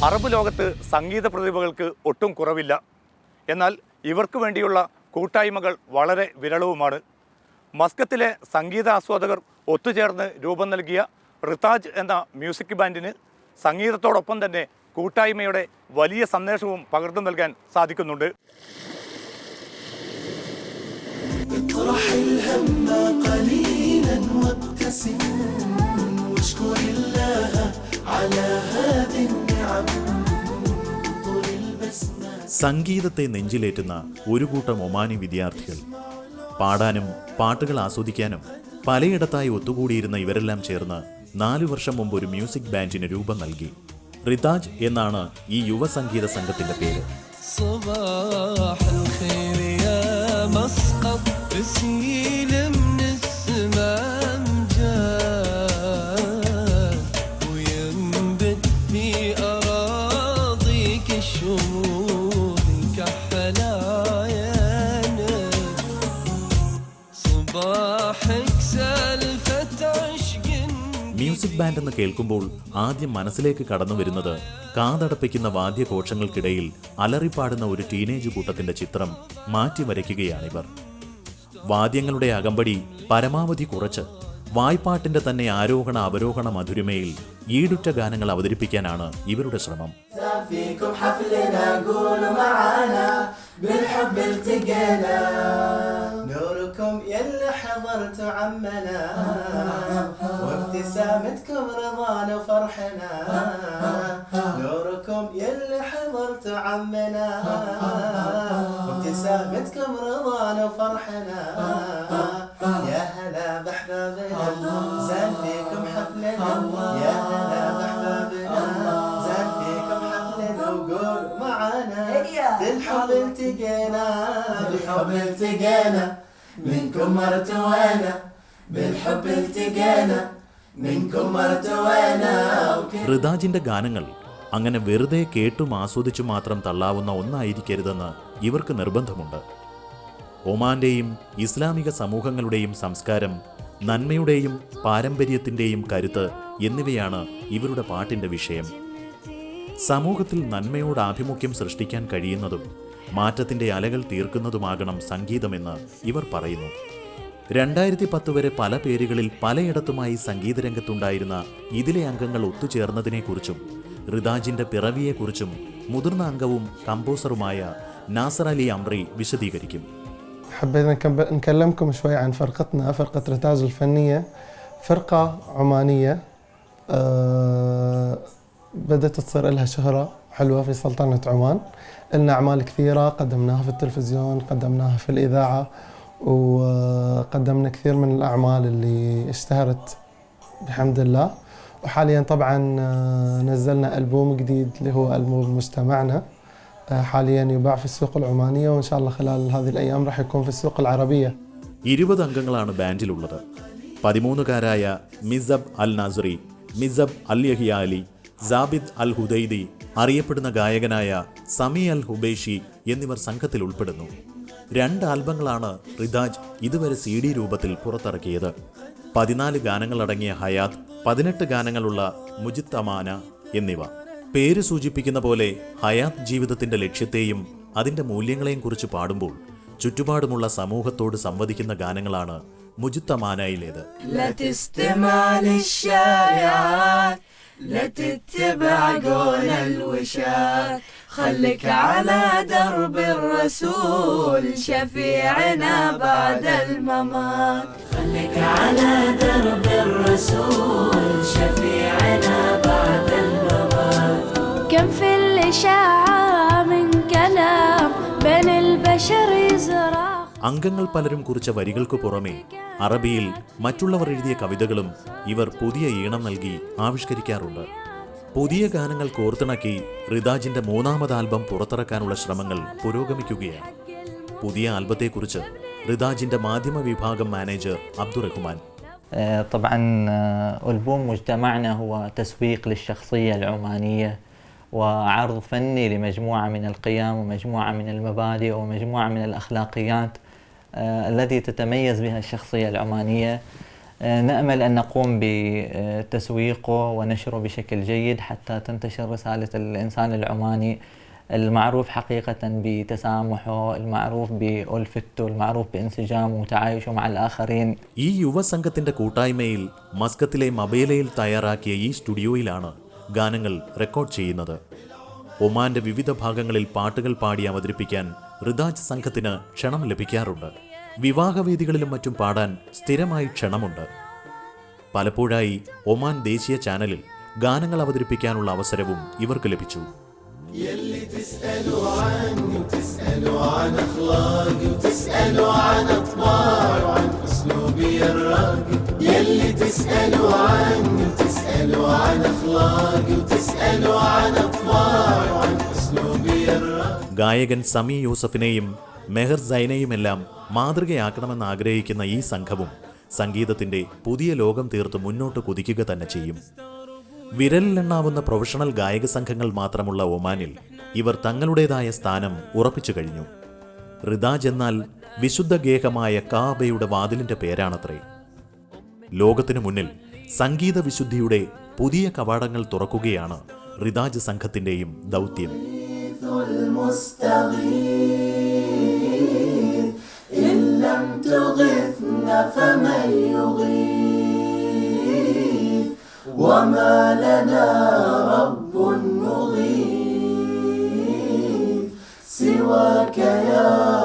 Arab ലോകത്ത് സംഗീത പ്രതിഭകൾക്ക് ഒട്ടും കുറവില്ല. എന്നാൽ ഇവർക്ക് വേണ്ടിയുള്ള കൂട്ടായ്മകൾ വളരെ വിരളവുമാണ്. മസ്കത്തിലെ സംഗീതാസ്വാദകർ ഒത്തുചേർന്ന് രൂപം നൽകിയ റിതാജ് എന്ന മ്യൂസിക് ബാൻഡിന് സംഗീതത്തോടൊപ്പം തന്നെ കൂട്ടായ്മയുടെ വലിയ സന്ദേശവും പകർന്നു നൽകാൻ സാധിക്കുന്നുണ്ട്. സംഗീതത്തെ നെഞ്ചിലേറ്റുന്ന ഒരു കൂട്ടം ഒമാനി വിദ്യാർത്ഥികൾ. പാടാനും പാട്ടുകൾ ആസ്വദിക്കാനും പലയിടത്തായി ഒത്തുകൂടിയിരുന്ന ഇവരെല്ലാം ചേർന്ന് 4 വർഷം മുമ്പ് ഒരു മ്യൂസിക് ബാൻഡിന് രൂപം നൽകി. റിതാജ് എന്നാണ് ഈ യുവ സംഗീത സംഘത്തിന്റെ പേര്. മ്യൂസിക് ബാൻഡ് എന്ന് കേൾക്കുമ്പോൾ ആദ്യം മനസ്സിലേക്ക് കടന്നു വരുന്നത് കാതടപ്പിക്കുന്ന വാദ്യഘോഷങ്ങൾക്കിടയിൽ അലറിപ്പാടുന്ന ഒരു ടീനേജ് കൂട്ടത്തിന്റെ ചിത്രം മാറ്റി വരയ്ക്കുകയാണിവർ. വാദ്യങ്ങളുടെ അകമ്പടി പരമാവധി കുറച്ച് വായ്പാട്ടിന്റെ തന്നെ ആരോഹണ അവരോഹണ മധുരിമയിൽ ഈടുറ്റ ഗാനങ്ങൾ അവതരിപ്പിക്കാനാണ് ഇവരുടെ ശ്രമം. ابتسامتكم رضانا وفرحنا نوركم يلي حضرت عمنا ابتسامتكم رضانا وفرحنا يا هلا بأحبابنا زان فيكم حفلنا يا هلا بأحبابنا زان فيكم حفلنا وقول معانا بالحب التقينا بالحب التقينا منكم مرتوانا بالحب التقينا റിതാജിന്റെ ഗാനങ്ങൾ അങ്ങനെ വെറുതെ കേട്ടും ആസ്വദിച്ചു മാത്രം തള്ളാവുന്ന ഒന്നായിരിക്കരുതെന്ന് ഇവർക്ക് നിർബന്ധമുണ്ട്. ഒമാന്റെയും ഇസ്ലാമിക സമൂഹങ്ങളുടെയും സംസ്കാരം, നന്മയുടെയും പാരമ്പര്യത്തിന്റെയും കരുത്ത് എന്നിവയാണ് ഇവരുടെ പാട്ടിന്റെ വിഷയം. സമൂഹത്തിൽ നന്മയോട് ആഭിമുഖ്യം സൃഷ്ടിക്കാൻ കഴിയുന്നതും മാറ്റത്തിന്റെ അലകൾ തീർക്കുന്നതുമാകണം സംഗീതമെന്ന് ഇവർ പറയുന്നു. 2010 വരെ പല പേരുകളിൽ പലയിടത്തുമായി സംഗീതരംഗത്തുണ്ടായിരുന്ന ഇതിലെ അംഗങ്ങൾ ഒത്തുചേർന്നതിനെക്കുറിച്ചും റിതാജിന്റെ പിറവിയെക്കുറിച്ചും മുതിർന്ന അംഗവും കമ്പോസറുമായ നാസർ അലി അംറി വിശദീകരിക്കും. حبينا نكلمكم شوي عن فرقتنا. فرقة رتاج الفنية فرقة عمانية بدأت تصير لها شهرة حلوة في سلطنة عمان. لنا أعمال كثيرة قدمناها في التلفزيون، قدمناها في الإذاعة، وقدمنا كثير من الأعمال اللي اشتهرت بحمد الله. وحاليا طبعا نزلنا ألبوم جديد اللي هو ألبوم مجتمعنا، حاليا يباع في السوق العمانية وإن شاء الله خلال هذه الأيام راح يكون في السوق العربية. 20 അംഗങ്ങളാണ് ബാൻഡിലുള്ളത്. 13കാരായ മിസബ് അൽ നാസറി, മിസബ് അൽ യഹിയാലി, സാബിദ് അൽ ഹുദൈദി, അറിയപ്പെടുന്ന ഗായകനായ സമി അൽ ഹുബൈഷി എന്നിവർ സംഘത്തിൽ ഉൾപ്പെടുന്നു. 2 ആൽബങ്ങളാണ് റിതാജ് ഇതുവരെ CD രൂപത്തിൽ പുറത്തിറക്കിയത്. 14 ഗാനങ്ങളടങ്ങിയ ഹയാത്ത്, 18 ഗാനങ്ങളുള്ള മുജിത്തമാന എന്നിവ. പേര് സൂചിപ്പിക്കുന്ന പോലെ ഹയാത്ത് ജീവിതത്തിന്റെ ലക്ഷ്യത്തെയും അതിന്റെ മൂല്യങ്ങളെയും കുറിച്ച് പാടുമ്പോൾ ചുറ്റുപാടുമുള്ള സമൂഹത്തോട് സംവദിക്കുന്ന ഗാനങ്ങളാണ് മുജിത്തമാനയിലേത്. لا تتبع قول الوشاة خليك على درب الرسول شفيعنا بعد الممات خليك على درب الرسول شفيعنا بعد الممات كم في الإشاعة من كلام بين البشر يزرع. അംഗങ്ങൾ പലരും കുറിച്ച വരികൾക്ക് പുറമെ അറബിയിൽ മറ്റുള്ളവർ എഴുതിയ കവിതകളും ഇവർ പുതിയ ഈണം നൽകി ആവിഷ്കരിക്കാറുണ്ട്. പുതിയ ഗാനങ്ങൾ കോർത്തിണക്കി റിതാജിന്റെ 3ാമത് ആൽബം പുറത്തിറക്കാനുള്ള ശ്രമങ്ങൾ പുരോഗമിക്കുകയാണ്. പുതിയ ആൽബത്തെക്കുറിച്ച് റിതാജിന്റെ മാധ്യമ വിഭാഗം മാനേജർ അബ്ദുറഹ്മാൻ. طبعا ألبوم مجتمعنا هو تسويق للشخصية العمانية وعرض فني لمجموعة من القيم ومجموعة من المبادئ ومجموعة من الأخلاقيات التي تتميز بها الشخصية العمانية. نأمل أن نقوم بتسويقه ونشره بشكل جيد حتى تنتشر رسالة الإنسان العماني المعروف حقيقة بتسامحه، المعروف بألفته، المعروف بانسجامه وتعايشه مع الآخرين. ഈ യുവസംഘത്തിന്റെ കൂട്ടായ്മയിൽ മസ്കത്തിലെ മബേലയിൽ തയ്യാറാക്കിയ ഈ സ്റ്റുഡിയോയിലാണ് ഗാനങ്ങൾ റെക്കോർഡ് ചെയ്യുന്നത്. ഒമാന്റെ വിവിധ ഭാഗങ്ങളിൽ പാട്ടുകൾ പാടി അവതരിപ്പിക്കാൻ റിദാജ് സംഘത്തിന് ക്ഷണം ലഭിക്കാറുണ്ട്. വിവാഹവേദികളിലും മറ്റും പാടാൻ സ്ഥിരമായി ക്ഷണമുണ്ട്. പലപ്പോഴായി ഒമാൻ ദേശീയ ചാനലിൽ ഗാനങ്ങൾ അവതരിപ്പിക്കാനുള്ള അവസരവും ഇവർക്ക് ലഭിച്ചു. ഗായകൻ സമി യൂസഫിനെയും മെഹർ സൈനയുമെല്ലാം മാതൃകയാക്കണമെന്ന് ആഗ്രഹിക്കുന്ന ഈ സംഘവും സംഗീതത്തിന്റെ പുതിയ ലോകം തീർത്ത് മുന്നോട്ട് കുതിക്കുക തന്നെ ചെയ്യും. വിരലിലെണ്ണാവുന്ന പ്രൊഫഷണൽ ഗായക സംഘങ്ങൾ മാത്രമുള്ള ഒമാനിൽ ഇവർ തങ്ങളുടേതായ സ്ഥാനം ഉറപ്പിച്ചു കഴിഞ്ഞു. റിദാജ് എന്നാൽ വിശുദ്ധ ഗേഹമായ കാബയുടെ വാതിലിന്റെ പേരാണത്രേ. ലോകത്തിനു മുന്നിൽ സംഗീത വിശുദ്ധിയുടെ പുതിയ കവാടങ്ങൾ തുറക്കുകയാണ് റിദാജ് സംഘത്തിന്റെയും ദൗത്യം. وما لنا رب مغيث سواك يا